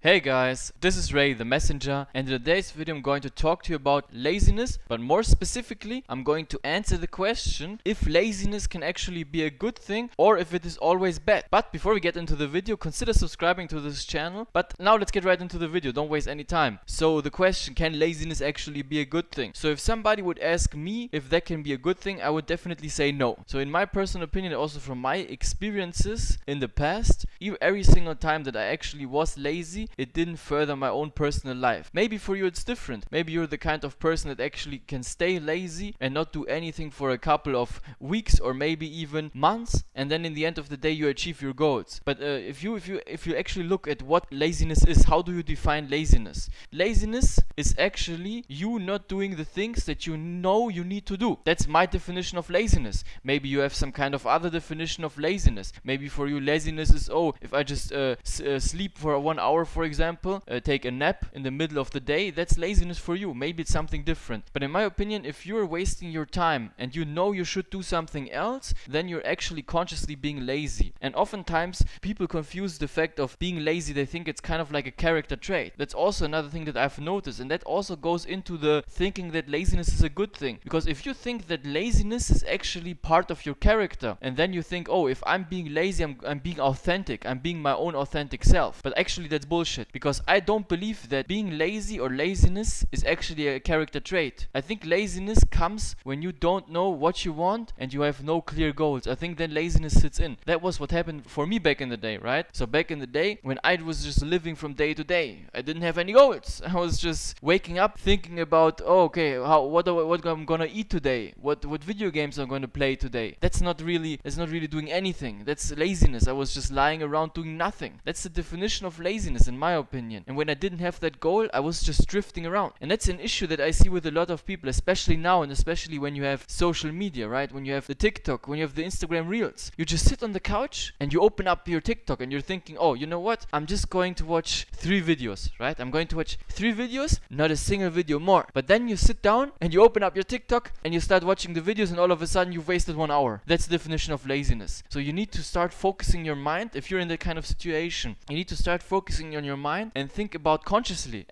Hey guys, this is Ray the Messenger, and in today's video I'm going to talk to you about laziness, but more specifically I'm going to answer the question if laziness can actually be a good thing or if it is always bad. But before we get into the video, consider subscribing to this channel. But now let's get right into the video, don't waste any time. So the question, can laziness actually be a good thing? So if somebody would ask me if that can be a good thing, I would definitely say no. So in my personal opinion, also from my experiences in the past, every single time that I actually was lazy, it didn't further my own personal life. Maybe for you it's different. Maybe you're the kind of person that actually can stay lazy and not do anything for a couple of weeks or maybe even months, and then in the end of the day you achieve your goals. But if you actually look at what laziness is, how do you define laziness? Laziness is actually you not doing the things that you know you need to do. That's my definition of laziness. Maybe you have some kind of other definition of laziness. Maybe for you laziness is, if I just sleep for 1 hour, for example, take a nap in the middle of the day, that's laziness for you. Maybe it's something different. But in my opinion, if you're wasting your time and you know you should do something else, then you're actually consciously being lazy. And oftentimes people confuse the fact of being lazy. They think it's kind of like a character trait. That's also another thing that I've noticed, and that also goes into the thinking that laziness is a good thing. Because if you think that laziness is actually part of your character, and then you think, if I'm being lazy, I'm being authentic, I'm being my own authentic self. But actually that's bullshit, because I don't believe that being lazy or laziness is actually a character trait. I think laziness comes when you don't know what you want and you have no clear goals. I think then laziness sits in. That was what happened for me back in the day, right? So back in the day when I was just living from day to day, I didn't have any goals. I was just waking up thinking about, what I'm gonna eat today, what video games I'm gonna play today. That's not really doing anything. That's laziness. I was just lying around doing nothing. That's the definition of laziness in my opinion. And when I didn't have that goal, I was just drifting around. And that's an issue that I see with a lot of people, especially now, and especially when you have social media, right? When you have the TikTok, when you have the Instagram Reels. You just sit on the couch and you open up your TikTok and you're thinking, you know what? I'm just going to watch 3 videos, right? I'm going to watch 3 videos, not a single video more. But then you sit down and you open up your TikTok and you start watching the videos, and all of a sudden you've wasted 1 hour. That's the definition of laziness. So you need to start focusing your mind. If you're in that kind of situation, you need to start focusing on your mind and think about consciously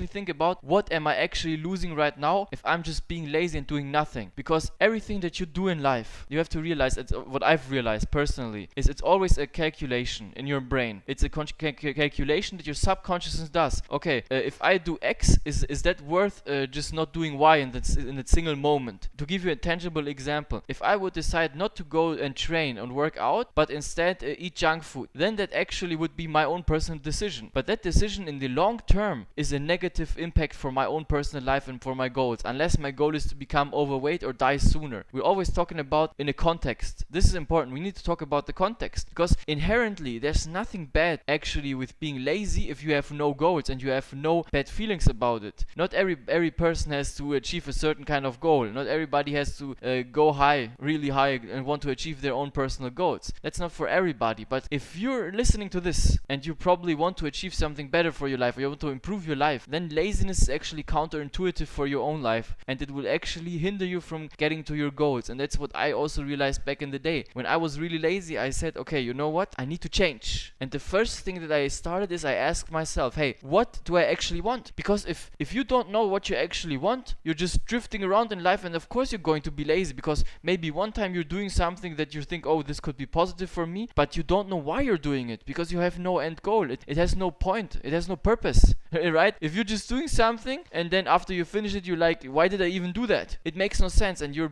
think about, what am I actually losing right now if I'm just being lazy and doing nothing? Because everything that you do in life, you have to realize, what I've realized personally, is it's always a calculation in your brain. It's a calculation that your subconsciousness does. If I do X, is that worth just not doing Y in that single moment? To give you a tangible example, if I would decide not to go and train and work out, but instead eat junk food, then that actually would be my own personal decision. But that decision in the long term is a negative impact for my own personal life and for my goals, unless my goal is to become overweight or die sooner. We're always talking about in a context. This is important. We need to talk about the context, because inherently there's nothing bad actually with being lazy if you have no goals and you have no bad feelings about it. Not every person has to achieve a certain kind of goal. Not everybody has to go high, really high, and want to achieve their own personal goals. That's not for everybody. But if you're listening to this and you probably want to achieve something better for your life, or you want to improve your life, then laziness is actually counterintuitive for your own life, and it will actually hinder you from getting to your goals. And that's what I also realized back in the day. When I was really lazy, I said, you know what? I need to change. And the first thing that I started is I asked myself, hey, what do I actually want? Because if you don't know what you actually want, you're just drifting around in life, and of course you're going to be lazy, because maybe one time you're doing something that you think, this could be positive for me, but you don't know why you're doing it, because you have no end goal. It has no point. It has no purpose, right? If you're just doing something and then after you finish it, you're like, why did I even do that? It makes no sense, and your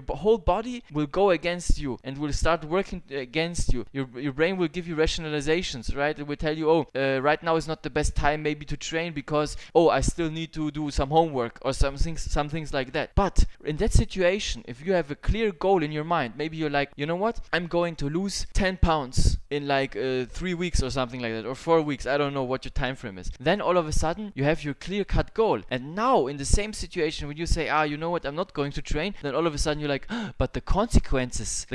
whole body will go against you and will start working against you. Your brain will give you rationalizations, right? It will tell you, right now is not the best time maybe to train because, I still need to do some homework or some things like that. But in that situation, if you have a clear goal in your mind, maybe you're like, you know what? I'm going to lose 10 pounds in like 3 weeks or something like that, or 4 weeks. I don't know what your time frame is. Then all of of a sudden you have your clear-cut goal. And now in the same situation when you say, you know what, I'm not going to train, then all of a sudden you're like, but the consequences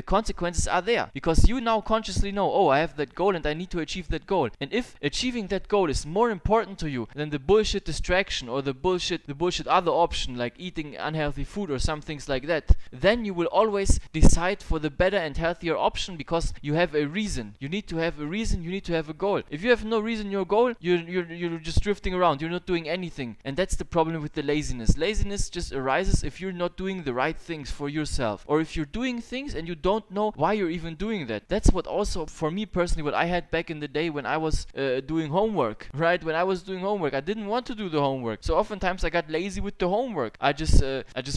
are there, because you now consciously know, I have that goal and I need to achieve that goal. And if achieving that goal is more important to you than the bullshit distraction or the bullshit other option like eating unhealthy food or some things like that, then you will always decide for the better and healthier option, because you have a reason. You need to have a reason, you need to have a goal. If you have no reason, your goal, you're just drifting around, you're not doing anything. And that's the problem with the laziness. Laziness just arises if you're not doing the right things for yourself, or if you're doing things and you don't know why you're even doing that. That's what also, for me personally, what I had back in the day when I was doing homework, right? When I was doing homework, I didn't want to do the homework. So oftentimes I got lazy with the homework. I just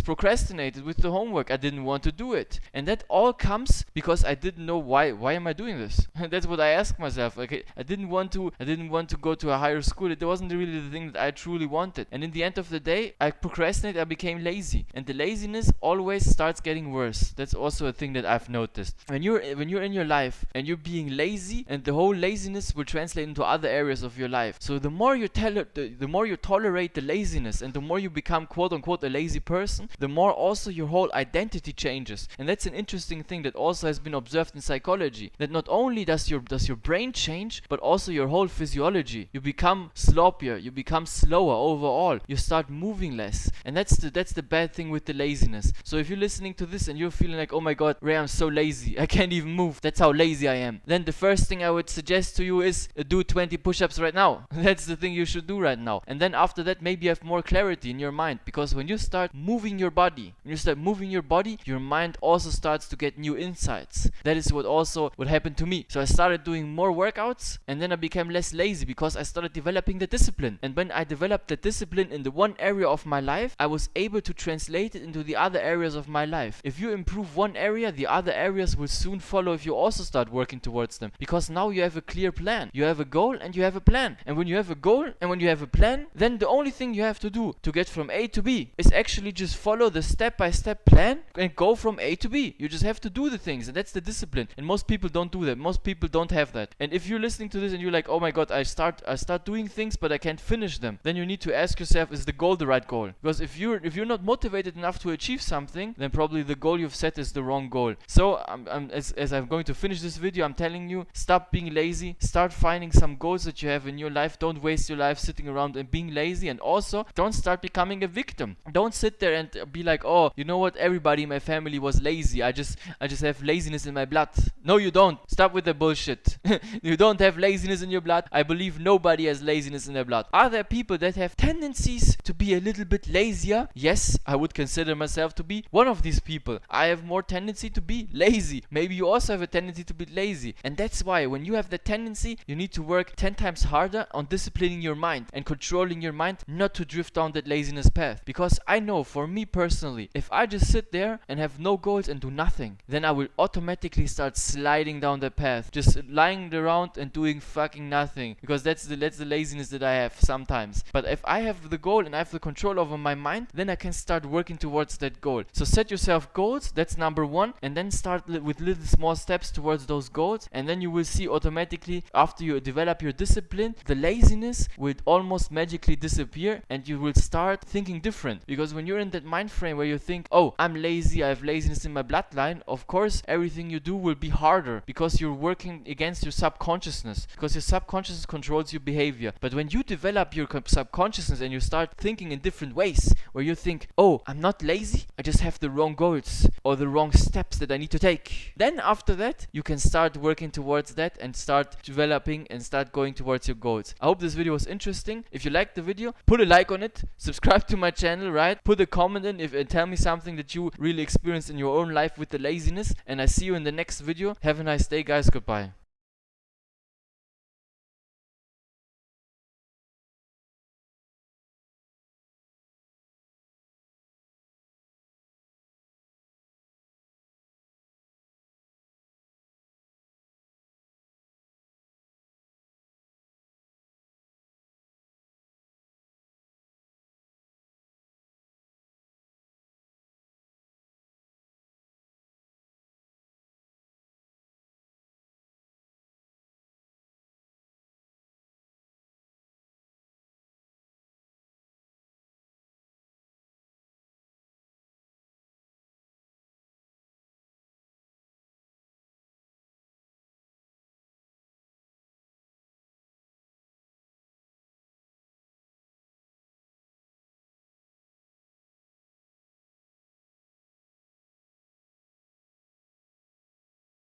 procrastinated with the homework. I didn't want to do it. And that all comes because I didn't know why am I doing this? That's what I asked myself. Okay, I didn't want to go to a higher school. It wasn't really the thing that I truly wanted. And in the end of the day, I procrastinated, I became lazy. And the laziness always starts getting worse. That's also a thing that I've noticed. When you're in your life and you're being lazy, and the whole laziness will translate into other areas of your life. So the more you tolerate the laziness, and the more you become quote unquote a lazy person, the more also your whole identity changes. And that's an interesting thing that also has been observed in psychology, that not only does your brain change, but also your whole physiology. You become sloppier, you become slower overall, you start moving less. And that's the bad thing with the laziness. So if you're listening to this and you're feeling like, oh my god, Ray, I'm so lazy, I can't even move, that's how lazy I am, then the first thing I would suggest to you is do 20 push-ups right now. That's the thing you should do right now. And then after that, maybe you have more clarity in your mind, because when you start moving your body, your mind also starts to get new insights. That is what happened to me. So I started doing more workouts, and then I became less lazy because I started developing the discipline. And when I developed the discipline in the one area of my life, I was able to translate it into the other areas of my life. If you improve one area, the other areas will soon follow if you also start working towards them, because now you have a clear plan. You have a goal and you have a plan. And when you have a goal and when you have a plan, then the only thing you have to do to get from A to B is actually just follow the step-by-step plan and go from A to B. You just have to do the things, and that's the discipline. And most people don't do that. Most people don't have that. And if you're listening to this and you're like, oh my god, I start doing things but I can't finish them, then you need to ask yourself, is the goal the right goal? Because if you're not motivated enough to achieve something, then probably the goal you've set is the wrong goal. So as I'm going to finish this video, I'm telling you, stop being lazy. Start finding some goals that you have in your life. Don't waste your life sitting around and being lazy. And also, don't start becoming a victim. Don't sit there and be like, oh, you know what, everybody in my family was lazy, I just have laziness in my blood. No, you don't. Stop with the bullshit. You don't have laziness in your blood. I believe nobody has laziness in their blood. Are there people that have tendencies to be a little bit lazier? Yes, I would consider myself to be one of these people. I have more tendency to be lazy. Maybe you also have a tendency to be lazy. And that's why when you have the tendency, you need to work 10 times harder on disciplining your mind and controlling your mind not to drift down that laziness path. Because I know, for me personally, if I just sit there and have no goals and do nothing, then I will automatically start sliding down the path, just lying around and doing fucking nothing, because that's the laziness that I have sometimes. But if I have the goal and I have the control over my mind, then I can start working towards that goal. So set yourself goals, that's number one, and then start with little small steps towards those goals, and then you will see automatically, after you develop your discipline, the laziness will almost magically disappear, and you will start thinking different. Because when you're in that mind frame where you think, oh, I'm lazy, I have laziness in my bloodline, of course everything you do will be harder, because you're working against your subconsciousness, because your subconsciousness controls your behavior. But when you develop your subconsciousness and you start thinking in different ways, where you think, oh, I'm not lazy, I just have the wrong goals or the wrong steps that I need to take, then after that you can start working towards that and start developing and start going towards your goals. I hope this video was interesting. If you liked the video, put a like on it, subscribe to my channel, right? Put a comment in and tell me something that you really experienced in your own life with the laziness, and I see you in the next video. Have a nice day, guys. Goodbye.